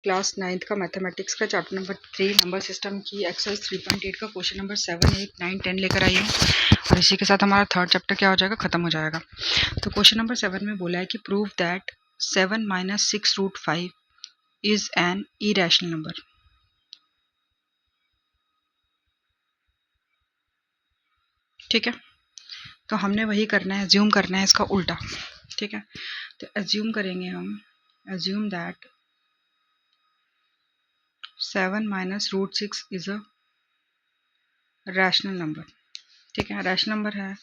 Class 9th का mathematics का chapter number 3 number system की एक्सरसाइज 3.8 का क्वेश्चन नंबर 7, 8, 9, 10 लेकर आई हूँ और इसी के साथ हमारा थर्ड चैप्टर क्या हो जाएगा, खत्म हो जाएगा। तो क्वेश्चन नंबर 7 में बोला है कि prove that 7 - 6√5 is an irrational number. ठीक है, तो हमने वही करना है, एज्यूम करना है इसका उल्टा। ठीक है, तो एज्यूम करेंगे हम, assume that 7 - √6 is a rational number. ठीक है, रैशनल नंबर है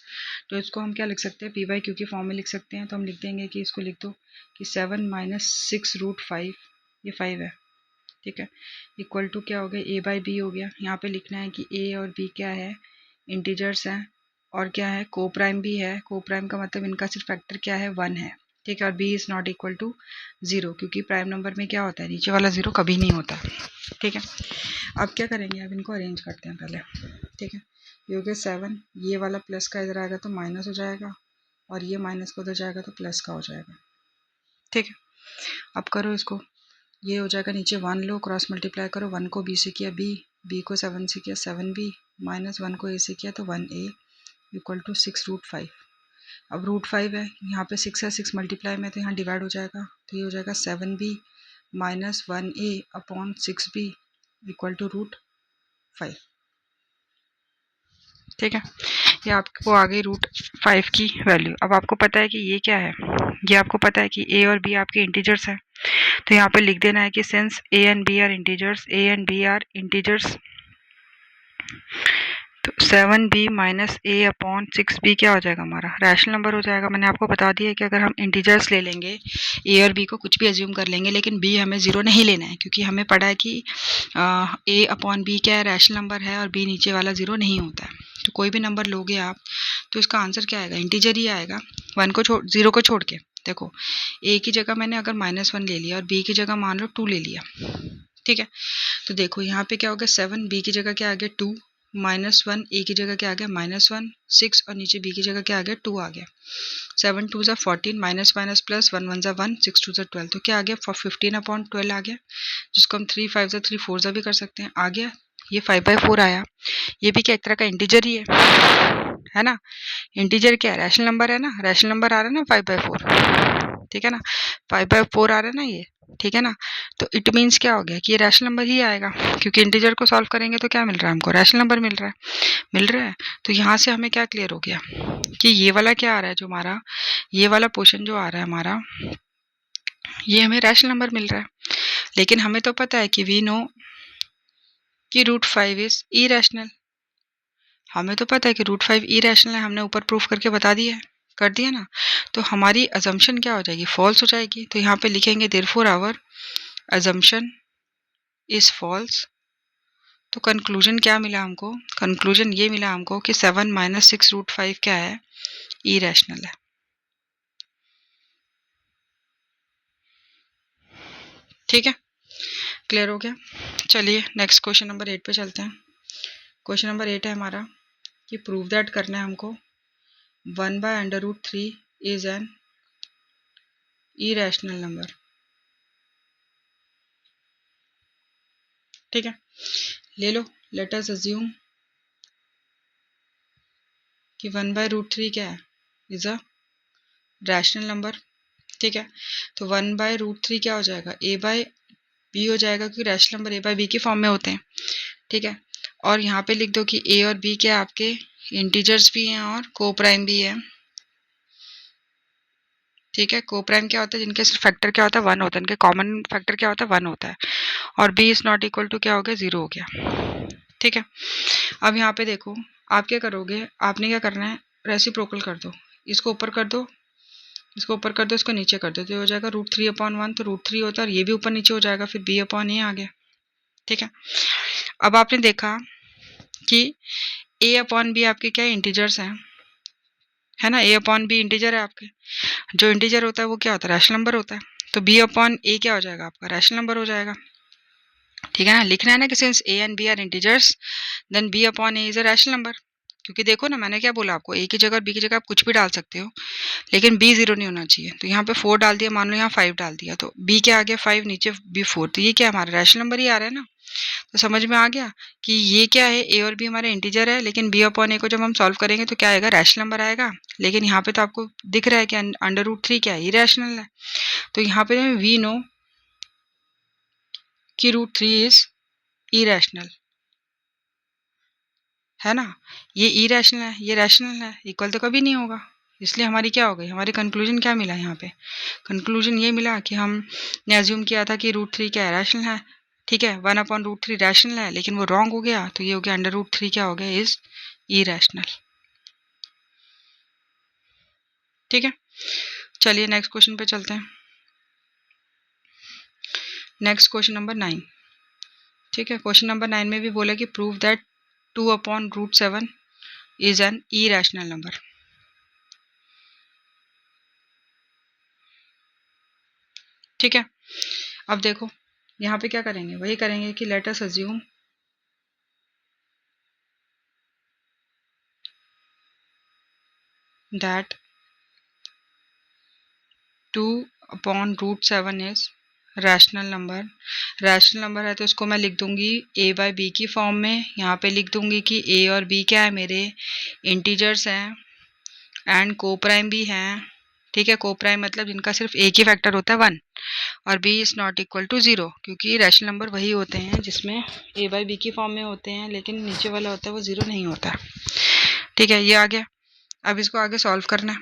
तो इसको हम क्या लिख सकते हैं, पी बाई क्यू की फॉर्म में लिख सकते हैं। तो हम लिख देंगे कि इसको लिख दो कि 7 - 6√5, ये 5 है। ठीक है, इक्वल टू क्या हो गया, ए बाई बी हो गया। यहाँ पे लिखना है कि ए और बी क्या है, इंटीजर्स हैं और क्या है, को प्राइम भी है। को प्राइम का मतलब इनका सिर्फ फैक्टर क्या है, 1 है। ठीक है, और B is not equal to 0, क्योंकि प्राइम नंबर में क्या होता है, नीचे वाला 0 कभी नहीं होता। ठीक है, अब क्या करेंगे, अब इनको अरेंज करते हैं पहले। ठीक है, ये हो गया 7, ये वाला प्लस का इधर आएगा तो माइनस हो जाएगा और ये माइनस का उधर जाएगा तो प्लस का हो जाएगा। ठीक है, अब करो इसको, ये हो जाएगा नीचे 1 लो, क्रॉस मल्टीप्लाई करो, 1 को बी से किया बी को 7 से किया 7b, -1 को ए से किया तो 1a इक्वल टू 6√5। अब √5 है, यहाँ पे 6 है, 6 मल्टीप्लाई में तो यहाँ डिवाइड हो जाएगा, तो ये हो जाएगा 7b - 1a upon 6b equal to √5। ठीक है, ये आपको आ गई √5 की वैल्यू। अब आपको पता है कि ये क्या है, ये आपको पता है कि ए और बी आपके इंटीजर्स हैं। तो यहाँ पे लिख देना है कि since A and B are integers, A and B are integers, तो 7b - a अपॉन 6b क्या हो जाएगा, हमारा रैशनल नंबर हो जाएगा। मैंने आपको बता दिया कि अगर हम इंटीजर्स ले लेंगे, ए और बी को कुछ भी एज्यूम कर लेंगे, लेकिन बी हमें 0 नहीं लेना है, क्योंकि हमें पढ़ा है कि a अपॉन बी क्या है, रैशनल नंबर है और b नीचे वाला 0 नहीं होता है। तो कोई भी नंबर लोगे आप तो इसका आंसर क्या आएगा, इंटीजर ही आएगा। 0 को छोड़ के देखो, a की जगह मैंने अगर -1 ले लिया और b की जगह मान लो 2 ले लिया। ठीक है, तो देखो यहाँ पे क्या हो गया, 7 b की जगह क्या आ गया 2, -1 ए की जगह क्या आ गया -1, 6 और नीचे बी की जगह क्या आ गया 2 आ गया। 7 2 14, माइनस माइनस प्लस 1 1 1, 6 2 12, तो क्या आ गया 15/12 आ गया, जिसको हम 3 5 3 4 भी कर सकते हैं। आ गया, ये 5/4 आया। ये भी क्या एक तरह का इंटीजर ही है ना। इंटीजर क्या है, रैशनल नंबर है ना, रैशनल नंबर आ रहा है ना 5/4। ठीक है ना, 5/4 आ रहा है ना ये। ठीक है ना, तो इट मीन्स क्या हो गया कि ये रैशनल नंबर ही आएगा, क्योंकि इंटीजर को सॉल्व करेंगे तो क्या मिल रहा है हमको, रैशनल नंबर मिल रहा है। तो यहाँ से हमें क्या क्लियर हो गया कि ये वाला क्या आ रहा है, जो हमारा ये वाला पोर्शन जो आ रहा है हमारा, ये हमें रैशनल नंबर मिल रहा है। लेकिन हमें तो पता है कि वी नो कि √5 इज इरेशनल। हमें तो पता है कि √5 इरेशनल है, हमने ऊपर प्रूफ करके बता दिया है, कर दिया ना। तो हमारी अजम्पशन क्या हो जाएगी, फॉल्स हो जाएगी। तो यहाँ पे लिखेंगे therefore our assumption is false. तो कंक्लूजन क्या मिला हमको, कंक्लूजन ये मिला हमको कि 7 - 6√5 क्या है, इरेशनल है। ठीक है, क्लियर हो गया। चलिए नेक्स्ट क्वेश्चन नंबर 8 पे चलते हैं। क्वेश्चन नंबर 8 है हमारा कि प्रूव दैट करना है हमको 1/√3 इज एन इरेशनल नंबर। ठीक है, ले लो, लेट अस अज्यूम कि 1/√3 क्या है, इज अ रैशनल नंबर। ठीक है, तो 1/√3 क्या हो जाएगा, ए बाई बी हो जाएगा, क्योंकि rational number A by B के फॉर्म में होते हैं। ठीक है, और यहाँ पे लिख दो कि ए और बी क्या आपके इंटीजर्स भी हैं और को प्राइम भी है। ठीक है, को प्राइम क्या होता है, जिनके सिर्फ फैक्टर क्या होता है 1 होता है, इनके कॉमन फैक्टर क्या होता है 1 होता है, और B is not equal to क्या हो गया 0 हो गया। ठीक है, अब यहाँ पे देखो आप क्या करोगे, आपने क्या करना है, रेसिप्रोकल कर दो, इसको ऊपर कर दो, इसको ऊपर कर दो, इसको नीचे कर दो, तो ये हो जाएगा √3/1, तो √3 होता है और ये भी ऊपर नीचे हो जाएगा, फिर b/a आ गया। ठीक है, अब आपने देखा कि a/b आपके क्या इंटीजर्स हैं, है ना, a/b इंटीजर है आपके, जो इंटीजर होता है वो क्या होता है, रैशनल नंबर होता है। तो b/a क्या हो जाएगा आपका, रैशनल नंबर हो जाएगा। ठीक है ना, लिखना है ना कि since a and b are integers then b/a is a rational number. क्योंकि देखो ना मैंने क्या बोला आपको, ए की जगह और बी की जगह आप कुछ भी डाल सकते हो, लेकिन बी 0 नहीं होना चाहिए। तो यहाँ पे 4 डाल दिया, मान लो यहाँ 5 डाल दिया, तो बी क्या आ गया 5, नीचे बी 4, तो ये क्या हमारा रैशनल नंबर ही आ रहा है ना। तो समझ में आ गया कि ये क्या है, ए और बी हमारे इंटीजर है, लेकिन बी अपॉन ए को जब हम सॉल्व करेंगे तो क्या आएगा, रैशनल नंबर आएगा। लेकिन यहाँ पे तो आपको दिख रहा है कि अंडर रूट 3 क्या है, ये रैशनल है। तो यहाँ पे वी नो कि √3 इज इरेशनल, है ना। ये इरेशनल है, ये रैशनल है, इक्वल तो कभी नहीं होगा। इसलिए हमारी क्या हो गई, हमारी कंक्लूजन क्या मिला यहाँ पे, कंक्लूजन ये मिला कि हमने अज्यूम किया था कि √3 क्या है, रैशनल है। ठीक है, 1/√3 रैशनल है, लेकिन वो रॉन्ग हो गया, तो ये हो गया अंडर√3 क्या हो गया, इज इरेशनल। ठीक है, चलिए नेक्स्ट क्वेश्चन पे चलते हैं। Next question number 9। ठीक है, क्वेश्चन नंबर 9 में भी बोला कि prove that 2/√7 is an irrational number. ठीक है, अब देखो यहाँ पे क्या करेंगे, वही करेंगे कि let us assume that 2/√7 is rational number. Rational number है तो इसको मैं लिख दूंगी a बाई बी की फॉर्म में। यहाँ पे लिख दूंगी कि a और b क्या है, मेरे इंटीजर्स हैं एंड को प्राइम भी हैं। ठीक है, को प्राइम मतलब जिनका सिर्फ एक ही फैक्टर होता है 1, और b is not equal to 0, क्योंकि रैशनल नंबर वही होते हैं जिसमें a बाई बी की फॉर्म में होते हैं, लेकिन नीचे वाला होता है वो 0 नहीं होता। ठीक है, ये आ गया। अब इसको आगे सॉल्व करना है,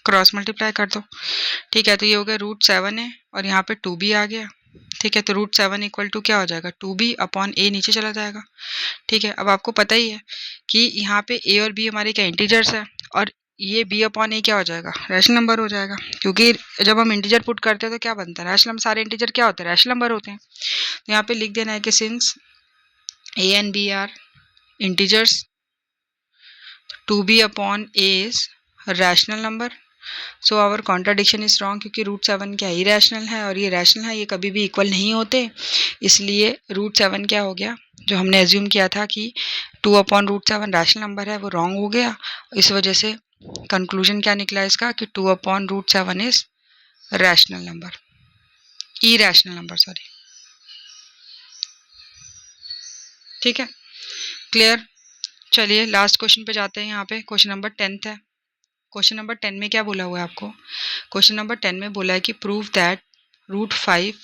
क्रॉस मल्टीप्लाई कर दो। ठीक है, तो ये हो गया √7 है और यहाँ पे 2b आ गया। ठीक है, तो √7 इक्वल टू क्या हो जाएगा, 2b अपॉन a नीचे चला जाएगा। ठीक है, अब आपको पता ही है कि यहाँ पे a और b हमारे क्या इंटीजर्स है, और ये b अपॉन a क्या हो जाएगा, रैशनल नंबर हो जाएगा। क्योंकि जब हम इंटीजर पुट करते हैं तो क्या बनता है, रैशनल नंबर। सारे इंटीजर क्या होते हैं, रैशनल नंबर होते हैं। तो यहाँ पे लिख देना है कि since a and b are integers, 2b upon a is rational number, so our contradiction is wrong, क्योंकि √7 क्या इरेशनल है और ये रैशनल है, ये कभी भी इक्वल नहीं होते। इसलिए √7 क्या हो गया, जो हमने एज्यूम किया था कि 2/√7 रैशनल नंबर है, वो रॉन्ग हो गया। इस वजह से कंक्लूजन क्या निकला इसका कि 2/√7 is rational number, irrational number, sorry. ठीक है, क्लियर। चलिए लास्ट क्वेश्चन पे जाते हैं। यहाँ पे क्वेश्चन नंबर 10 है। क्वेश्चन नंबर 10 में क्या बोला हुआ है आपको, क्वेश्चन नंबर 10 में बोला है कि प्रूव दैट √5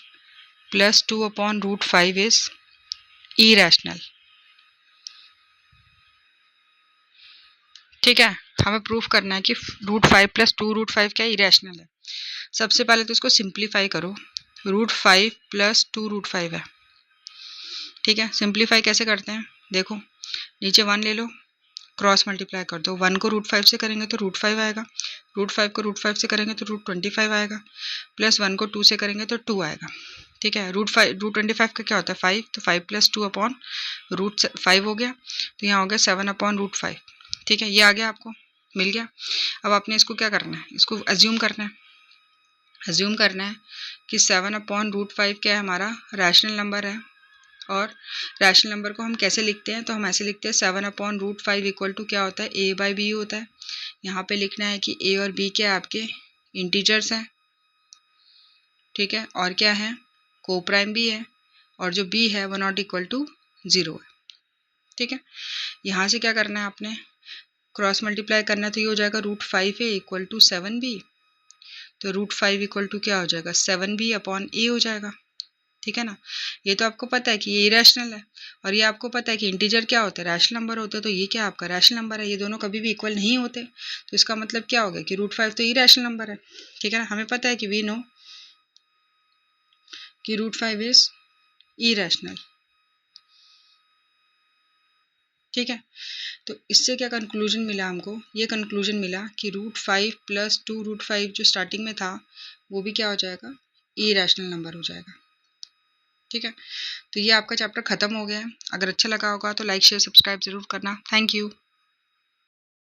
+ 2/√5 इज इरेशनल। ठीक है, हमें प्रूफ करना है कि √5 + 2√5 क्या इरेशनल है। सबसे पहले तो इसको सिंप्लीफाई करो, √5 + 2√5 है। ठीक है, सिंप्लीफाई कैसे करते हैं, देखो नीचे 1 ले लो, क्रॉस मल्टीप्लाई कर दो। 1 को √5 से करेंगे तो √5 आएगा, √5 को √5 से करेंगे तो √25 आएगा, प्लस 1 को 2 से करेंगे तो 2 आएगा। ठीक है, √25 का क्या होता है 5, तो 5 + 2/√5 हो गया, तो यहाँ हो गया 7/√5। ठीक है, ये आ गया, आपको मिल गया। अब आपने इसको क्या करना है, इसको अज्यूम करना है। अज्यूम करना है कि 7/√5 क्या है, हमारा रैशनल नंबर है। और रैशनल नंबर को हम कैसे लिखते हैं, तो हम ऐसे लिखते हैं 7/√5 इक्वल टू क्या होता है, a बाई बी होता है। यहाँ पे लिखना है कि a और b क्या आपके इंटीजर्स हैं। ठीक है, और क्या है, को प्राइम भी है, और जो b है वो नॉट इक्वल टू 0 है। ठीक है, यहाँ से क्या करना है, आपने क्रॉस मल्टीप्लाई करना है, तो ये हो जाएगा √5a इक्वल टू 7b, तो √5 इक्वल टू क्या हो जाएगा, 7b अपॉन a हो जाएगा। ठीक है ना, ये तो आपको पता है कि ये इरेशनल है, और ये आपको पता है कि इंटीजर क्या होता है, रैशनल नंबर होते हैं। तो ये क्या आपका रैशनल नंबर है, ये दोनों कभी भी इक्वल नहीं होते। तो इसका मतलब क्या हो गया कि √5 तो इरेशनल नंबर है। ठीक है ना, हमें पता है कि वी नो कि √5 इज इरेशनल। ठीक है, तो इससे क्या कंक्लूजन मिला हमको, ये कंक्लूजन मिला कि √5 + 2√5 जो स्टार्टिंग में था वो भी क्या हो जाएगा, इरेशनल नंबर हो जाएगा। ठीक है, तो ये आपका चैप्टर खत्म हो गया है। अगर अच्छा लगा होगा तो लाइक शेयर सब्सक्राइब जरूर करना। Thank you.